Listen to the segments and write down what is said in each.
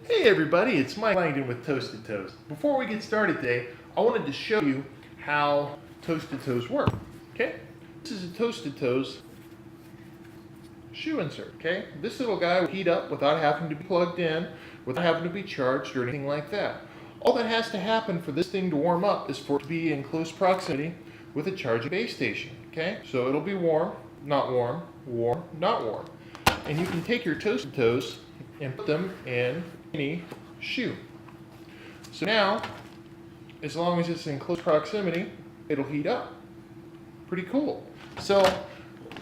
Hey everybody, it's Mike Langdon with Toasted Toes. Before we get started today, I wanted to show you how Toasted Toes work. Okay, this is a Toasted Toes shoe insert. Okay, this little guy will heat up without having to be plugged in, without having to be charged or anything like that. All that has to happen for this thing to warm up is for it to be in close proximity with a charging base station. Okay, so it'll be warm, not warm, warm, not warm. And you can take your Toasted Toes and put them in any shoe. So now, as long as it's in close proximity, it'll heat up. Pretty cool. So,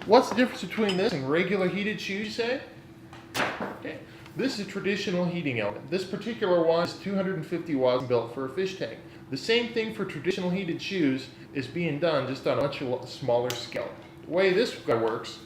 what's the difference between this and regular heated shoes, you say? Okay. This is a traditional heating element. This particular one is 250 watts built for a fish tank. The same thing for traditional heated shoes is being done just on a much smaller scale. The way this guy works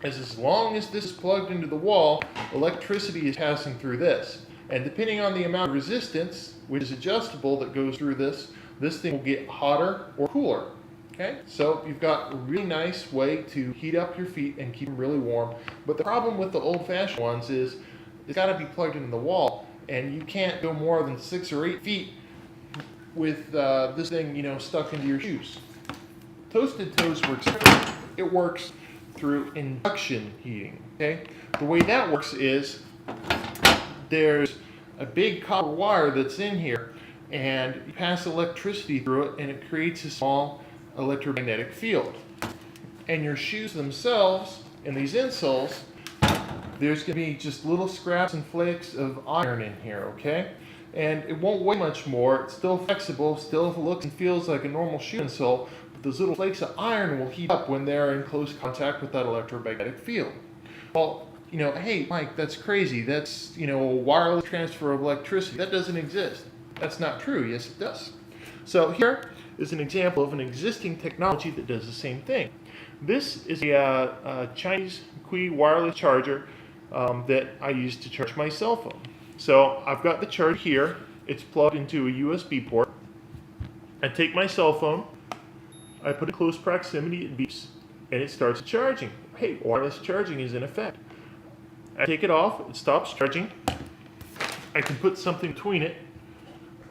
is as long as this is plugged into the wall, electricity is passing through this. And depending on the amount of resistance, which is adjustable, that goes through this thing will get hotter or cooler. Okay? So you've got a really nice way to heat up your feet and keep them really warm. But the problem with the old-fashioned ones is it's got to be plugged into the wall, and you can't go more than 6 or 8 feet with this thing, stuck into your shoes. Toasted Toes works different. It works through induction heating. Okay, the way that works is there's a big copper wire that's in here, and you pass electricity through it, and it creates a small electromagnetic field. And your shoes themselves, and these insoles, there's going to be just little scraps and flakes of iron in here. Okay, and it won't weigh much more. It's still flexible, still looks and feels like a normal shoe insole. Those little flakes of iron will heat up when they're in close contact with that electromagnetic field. Well, hey, Mike, that's crazy. That's, a wireless transfer of electricity. That doesn't exist. That's not true. Yes, it does. So here is an example of an existing technology that does the same thing. This is a Chinese Qi wireless charger that I use to charge my cell phone. So I've got the charger here. It's plugged into a USB port. I take my cell phone. I put it in close proximity, it beeps, and it starts charging. Hey, wireless charging is in effect. I take it off, it stops charging. I can put something between it.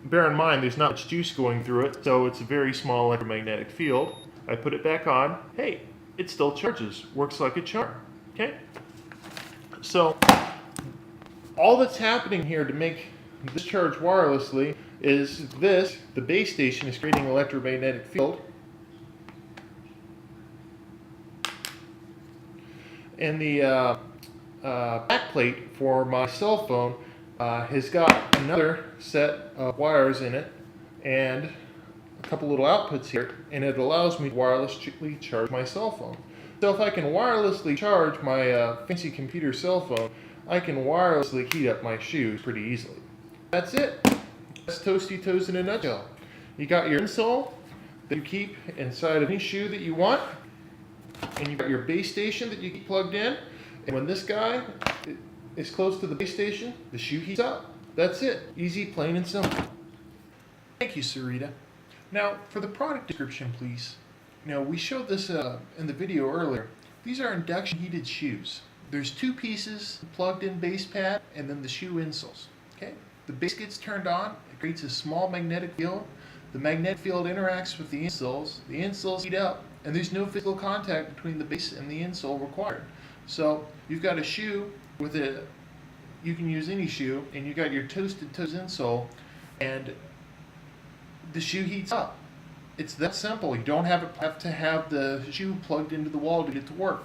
Bear in mind, there's not much juice going through it, so it's a very small electromagnetic field. I put it back on. Hey, it still charges. Works like a charm. Okay? So, all that's happening here to make this charge wirelessly is the base station is creating an electromagnetic field. And the backplate for my cell phone has got another set of wires in it and a couple little outputs here, and it allows me to wirelessly charge my cell phone. So if I can wirelessly charge my fancy computer cell phone, I can wirelessly heat up my shoes pretty easily. That's it. That's Toasty Toes in a nutshell. You got your insole that you keep inside of any shoe that you want, and you've got your base station that you keep plugged in, and when this guy is close to the base station, the shoe heats up. That's it. Easy, plain, and simple. Thank you, Sarita. Now, for the product description, please. We showed this in the video earlier. These are induction heated shoes. There's 2 pieces, plugged-in base pad, and then the shoe insoles. Okay? The base gets turned on. It creates a small magnetic field. The magnetic field interacts with the insoles. The insoles heat up, and there's no physical contact between the base and the insole required. So you've got a shoe with you can use any shoe, and you've got your Toasted Toes insole, and the shoe heats up. It's that simple. You don't have to have the shoe plugged into the wall to get to work.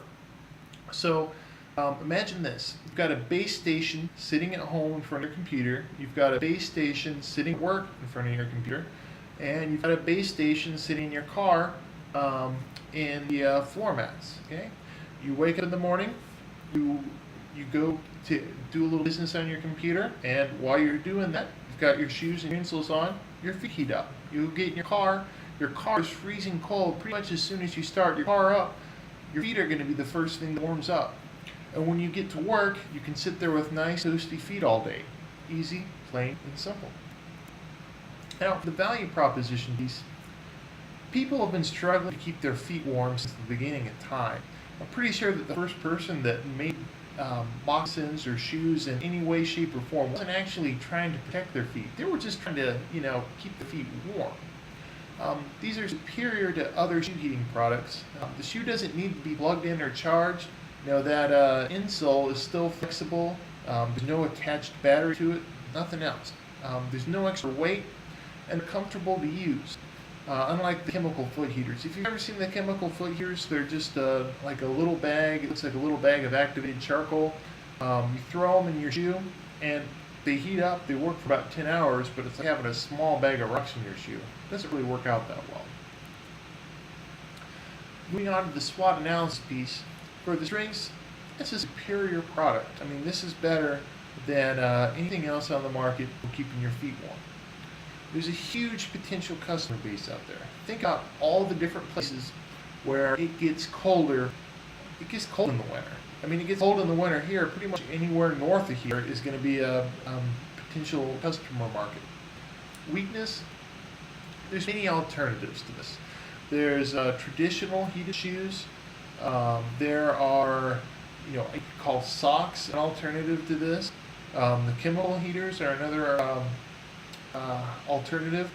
So imagine this. You've got a base station sitting at home in front of your computer. You've got a base station sitting at work in front of your computer. And you've got a base station sitting in your car in the floor mats. Okay? You wake up in the morning, you go to do a little business on your computer, and while you're doing that, you've got your shoes and your insoles on, your feet heat up. You get in your car is freezing cold. Pretty much as soon as you start your car up, your feet are going to be the first thing that warms up. And when you get to work, you can sit there with nice toasty feet all day. Easy, plain, and simple. Now, the value proposition piece. People have been struggling to keep their feet warm since the beginning of time. I'm pretty sure that the first person that made moccasins or shoes in any way, shape, or form wasn't actually trying to protect their feet. They were just trying to, keep the feet warm. These are superior to other shoe heating products. The shoe doesn't need to be plugged in or charged. That insole is still flexible. There's no attached battery to it, nothing else. There's no extra weight, and comfortable to use. Unlike the chemical foot heaters. If you've ever seen the chemical foot heaters, they're just like a little bag. It looks like a little bag of activated charcoal. You throw them in your shoe, and they heat up. They work for about 10 hours, but it's like having a small bag of rocks in your shoe. It doesn't really work out that well. Moving on to the SWOT analysis piece. For the strings, it's a superior product. I mean, this is better than anything else on the market for keeping your feet warm. There's a huge potential customer base out there. Think about all the different places where it gets colder. It gets cold in the winter. I mean, it gets cold in the winter here. Pretty much anywhere north of here is going to be a potential customer market. Weakness, there's many alternatives to this. There's traditional heated shoes. There are, you could call socks an alternative to this. The chemical heaters are another alternative.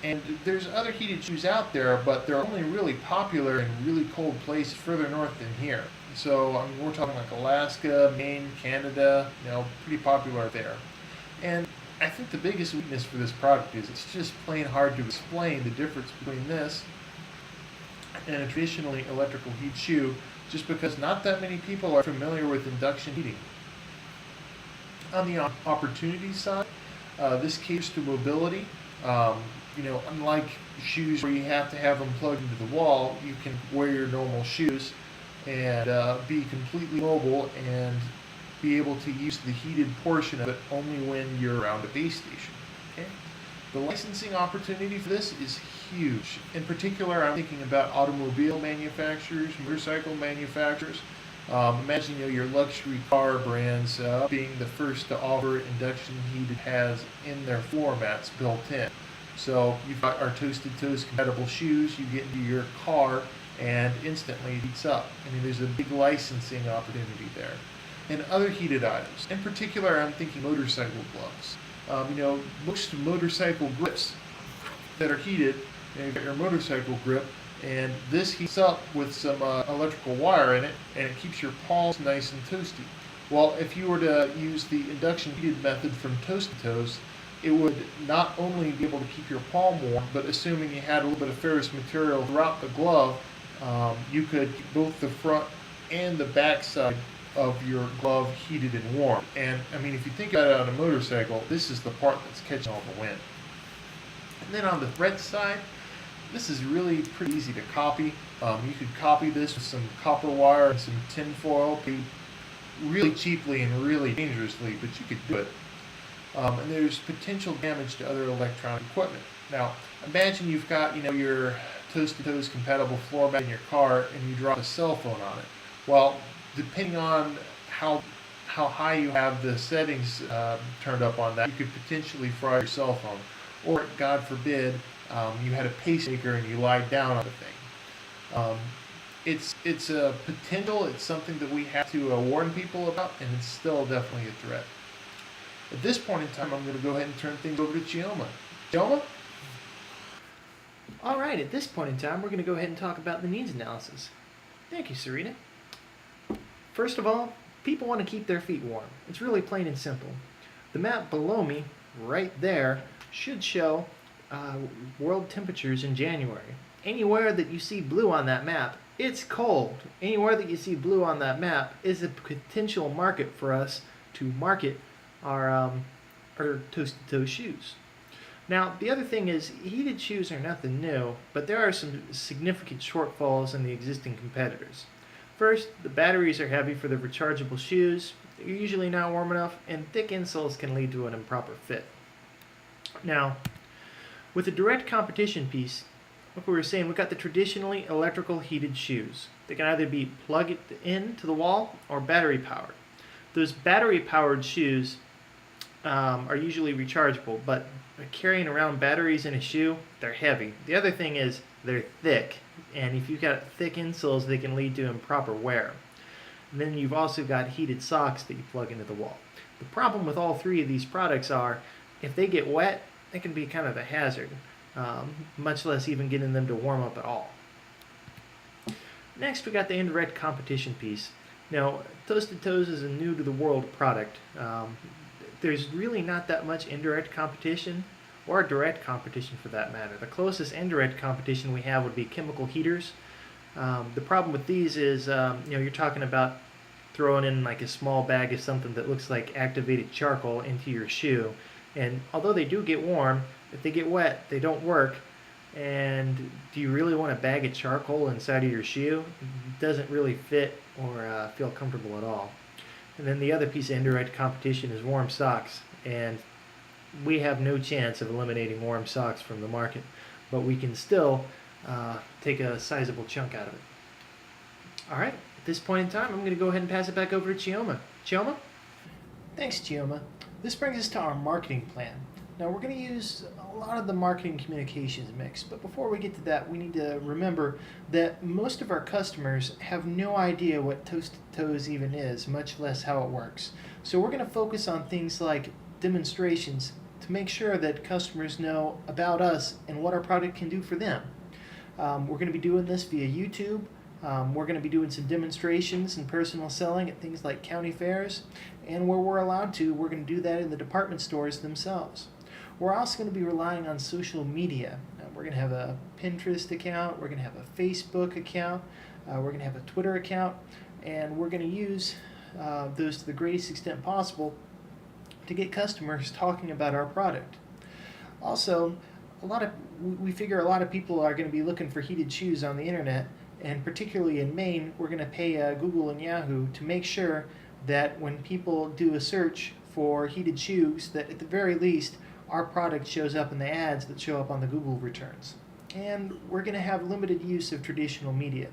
And there's other heated shoes out there, but they're only really popular in really cold places further north than here. So, I mean, we're talking like Alaska, Maine, Canada, pretty popular there. And I think the biggest weakness for this product is it's just plain hard to explain the difference between this and a traditionally electrical heat shoe, just because not that many people are familiar with induction heating. On the opportunity side, this caters to mobility. Unlike shoes where you have to have them plugged into the wall, you can wear your normal shoes and be completely mobile and be able to use the heated portion of it only when you're around a base station. Okay? The licensing opportunity for this is huge. In particular, I'm thinking about automobile manufacturers, motorcycle manufacturers. Imagine your luxury car brands being the first to offer induction heated pads in their floor mats built in. So you've got our Toasted Toes compatible shoes. You get into your car and instantly it heats up. I mean, there's a big licensing opportunity there. And other heated items. In particular, I'm thinking motorcycle gloves. Most motorcycle grips that are heated, you've got your motorcycle grip, and this heats up with some electrical wire in it, and it keeps your palms nice and toasty. Well, if you were to use the induction heated method from Toasted Toes, it would not only be able to keep your palm warm, but assuming you had a little bit of ferrous material throughout the glove, you could keep both the front and the back side of your glove heated and warm. And I mean, if you think about it on a motorcycle, this is the part that's catching all the wind. And then on the thread side, this is really pretty easy to copy. You could copy this with some copper wire and some tin foil, really cheaply and really dangerously, but you could do it. And there's potential damage to other electronic equipment. Now, imagine you've got your Toasted Toes compatible floor mat in your car, and you drop a cell phone on it. Well, depending on how high you have the settings turned up on that, you could potentially fry your cell phone. Or, God forbid, you had a pacemaker and you lied down on the thing. It's a potential. It's something that we have to warn people about, and it's still definitely a threat. At this point in time, I'm going to go ahead and turn things over to Chioma. Chioma? All right, at this point in time, we're going to go ahead and talk about the needs analysis. Thank you, Sarita. First of all, people want to keep their feet warm. It's really plain and simple. The map below me, right there, should show world temperatures in January. Anywhere that you see blue on that map, it's cold. Anywhere that you see blue on that map is a potential market for us to market our Toasted Toes shoes. Now, the other thing is, heated shoes are nothing new, but there are some significant shortfalls in the existing competitors. First, the batteries are heavy for the rechargeable shoes, they're usually not warm enough, and thick insoles can lead to an improper fit. Now, with the direct competition piece, like we were saying, we've got the traditionally electrical heated shoes. They can either be plugged in to the wall or battery powered. Those battery powered shoes are usually rechargeable, but carrying around batteries in a shoe, they're heavy. The other thing is they're thick, and if you've got thick insoles, they can lead to improper wear. And then you've also got heated socks that you plug into the wall. The problem with all three of these products are if they get wet, they can be kind of a hazard, much less even getting them to warm up at all. Next, we got the indirect competition piece. Now, Toasted Toes is a new to the world product. There's really not that much indirect competition, or direct competition for that matter. The closest indirect competition we have would be chemical heaters. The problem with these is, you're talking about throwing in like a small bag of something that looks like activated charcoal into your shoe. And although they do get warm, if they get wet, they don't work. And do you really want a bag of charcoal inside of your shoe? It doesn't really fit or feel comfortable at all. And then the other piece of indirect competition is warm socks. And we have no chance of eliminating warm socks from the market, but we can still take a sizable chunk out of it. All right, at this point in time, I'm going to go ahead and pass it back over to Chioma. Chioma? Thanks, Chioma. This brings us to our marketing plan. Now, we're going to use a lot of the marketing communications mix, but before we get to that, we need to remember that most of our customers have no idea what Toasted Toes even is, much less how it works. So we're going to focus on things like demonstrations to make sure that customers know about us and what our product can do for them. We're going to be doing this via YouTube. We're going to be doing some demonstrations and personal selling at things like county fairs, and where we're allowed to, we're going to do that in the department stores themselves. We're also going to be relying on social media. We're going to have a Pinterest account, we're going to have a Facebook account, we're going to have a Twitter account, and we're going to use those to the greatest extent possible to get customers talking about our product. Also, we figure a lot of people are going to be looking for heated shoes on the internet, and particularly in Maine, we're going to pay Google and Yahoo to make sure that when people do a search for heated shoes, that at the very least, our product shows up in the ads that show up on the Google returns. And we're going to have limited use of traditional media.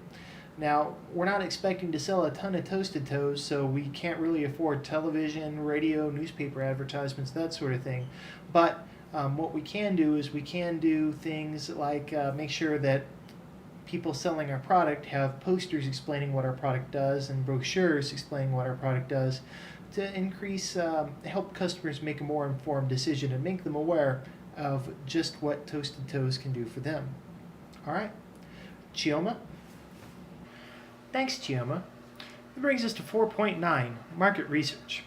Now, we're not expecting to sell a ton of Toasted Toes, so we can't really afford television, radio, newspaper advertisements, that sort of thing. But what we can do is we can do things like make sure that people selling our product have posters explaining what our product does and brochures explaining what our product does to help customers make a more informed decision and make them aware of just what Toasted Toes can do for them. All right, Chioma? Thanks, Chioma. That brings us to 4.9, market research.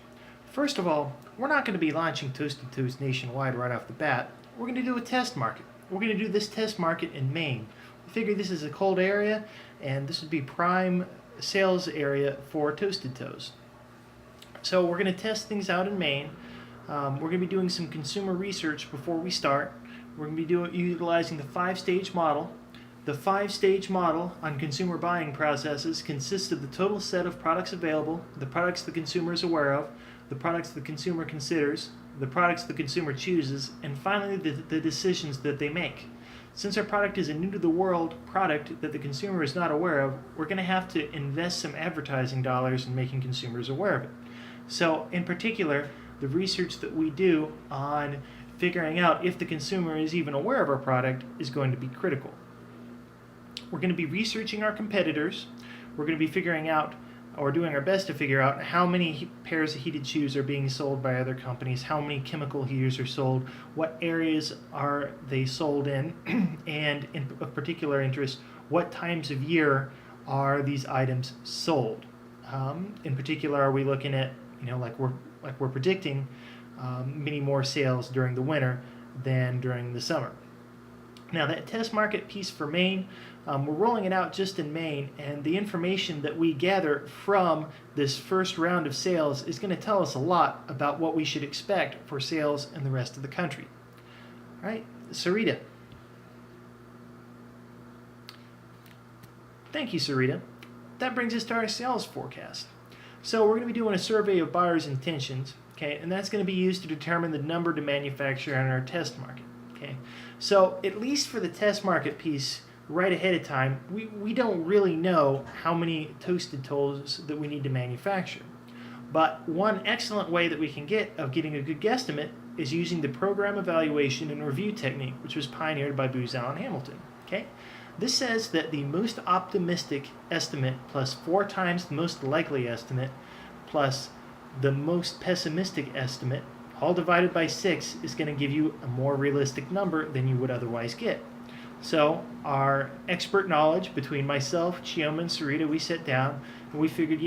First of all, we're not going to be launching Toasted Toes nationwide right off the bat. We're going to do a test market. We're going to do this test market in Maine. We figure this is a cold area, and this would be prime sales area for Toasted Toes. So we're going to test things out in Maine. We're going to be doing some consumer research before we start. We're going to be utilizing the 5-stage model. The 5-stage model on consumer buying processes consists of the total set of products available, the products the consumer is aware of, the products the consumer considers, the products the consumer chooses, and finally the decisions that they make. Since our product is a new-to-the-world product that the consumer is not aware of, we're going to have to invest some advertising dollars in making consumers aware of it. So, in particular, the research that we do on figuring out if the consumer is even aware of our product is going to be critical. We're going to be researching our competitors. We're going to be figuring out, or doing our best to figure out, how many pairs of heated shoes are being sold by other companies, how many chemical heaters are sold, what areas are they sold in, and of particular interest, what times of year are these items sold. In particular, are we looking at, like we're predicting, many more sales during the winter than during the summer. Now, that test market piece for Maine, we're rolling it out just in Maine, and the information that we gather from this first round of sales is going to tell us a lot about what we should expect for sales in the rest of the country. All right, Sarita. Thank you, Sarita. That brings us to our sales forecast. So we're going to be doing a survey of buyers' intentions, okay, and that's going to be used to determine the number to manufacture in our test market, okay. So at least for the test market piece, right ahead of time, we don't really know how many Toasted Toes that we need to manufacture. But one excellent way that we can get of getting a good guesstimate is using the program evaluation and review technique, which was pioneered by Booz Allen Hamilton, okay. This says that the most optimistic estimate plus 4 times the most likely estimate plus the most pessimistic estimate, all divided by 6, is going to give you a more realistic number than you would otherwise get. So our expert knowledge between myself, Chioma, and Sarita, we sat down and we figured,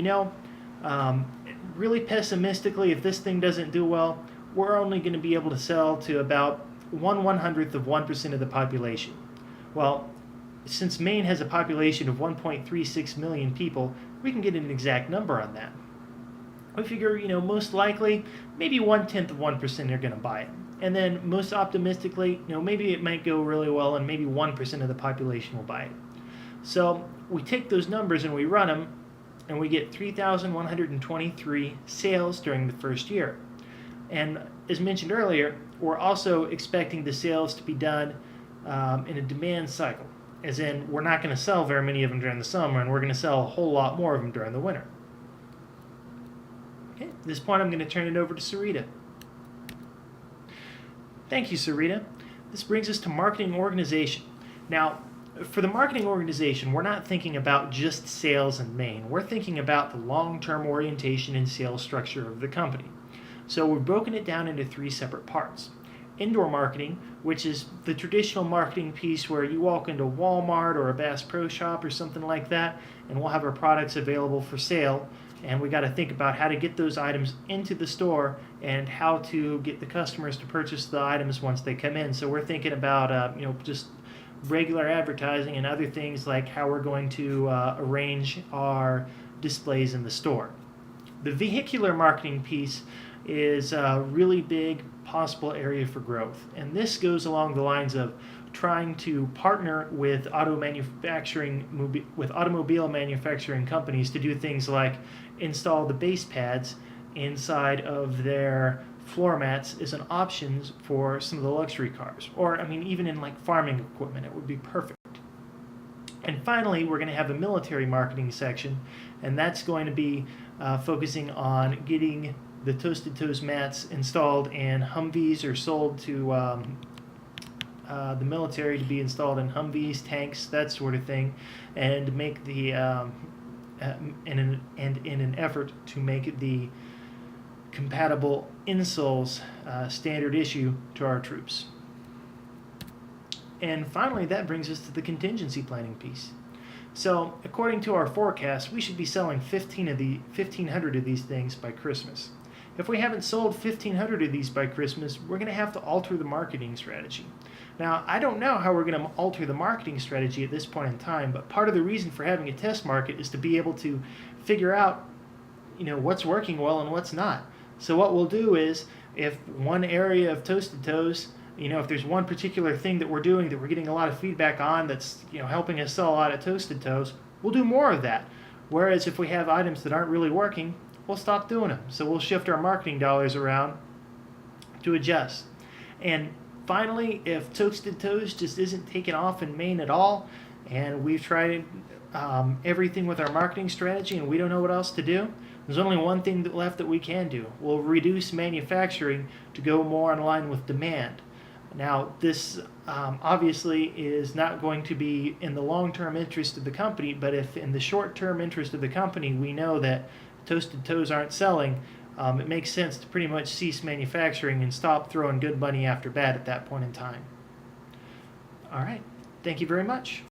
really pessimistically, if this thing doesn't do well, we're only going to be able to sell to about 1/100th of 1% of the population. Well, since Maine has a population of 1.36 million people, we can get an exact number on that. We figure, most likely, maybe 1/10 of 1% are going to buy it. And then most optimistically, maybe it might go really well and maybe 1% of the population will buy it. So we take those numbers and we run them, and we get 3,123 sales during the first year. And as mentioned earlier, we're also expecting the sales to be done in a demand cycle, as in we're not going to sell very many of them during the summer, and we're going to sell a whole lot more of them during the winter. Okay, at this point I'm going to turn it over to Sarita. Thank you, Sarita. This brings us to marketing organization. Now, for the marketing organization, we're not thinking about just sales in Maine. We're thinking about the long-term orientation and sales structure of the company. So we've broken it down into 3 separate parts. Indoor marketing, which is the traditional marketing piece where you walk into Walmart or a Bass Pro Shop or something like that, and we'll have our products available for sale. And we got to think about how to get those items into the store and how to get the customers to purchase the items once they come in. So we're thinking about just regular advertising and other things like how we're going to arrange our displays in the store. The vehicular marketing piece is a really big possible area for growth, and this goes along the lines of trying to partner with automobile manufacturing companies to do things like install the base pads inside of their floor mats as an option for some of the luxury cars, or even in like farming equipment, it would be perfect. And finally, we're going to have a military marketing section, and that's going to be focusing on getting the Toasted Toes mats installed in Humvees or sold to the military to be installed in Humvees, tanks, that sort of thing, and make the in an effort to make the compatible insoles standard issue to our troops. And finally, that brings us to the contingency planning piece. So, according to our forecast, we should be selling 1,500 of these things by Christmas. If we haven't sold 1,500 of these by Christmas, we're going to have to alter the marketing strategy. Now, I don't know how we're going to alter the marketing strategy at this point in time, but part of the reason for having a test market is to be able to figure out, what's working well and what's not. So what we'll do is, if one area of Toasted Toes, if there's one particular thing that we're doing that we're getting a lot of feedback on that's, helping us sell a lot of Toasted Toes, we'll do more of that. Whereas if we have items that aren't really working, we'll stop doing them. So we'll shift our marketing dollars around to adjust. And finally, if Toasted Toes just isn't taking off in Maine at all, and we've tried everything with our marketing strategy and we don't know what else to do, there's only one thing left that we can do. We'll reduce manufacturing to go more in line with demand. Now, this obviously is not going to be in the long-term interest of the company, but if in the short-term interest of the company we know that Toasted Toes aren't selling, it makes sense to pretty much cease manufacturing and stop throwing good money after bad at that point in time. All right. Thank you very much.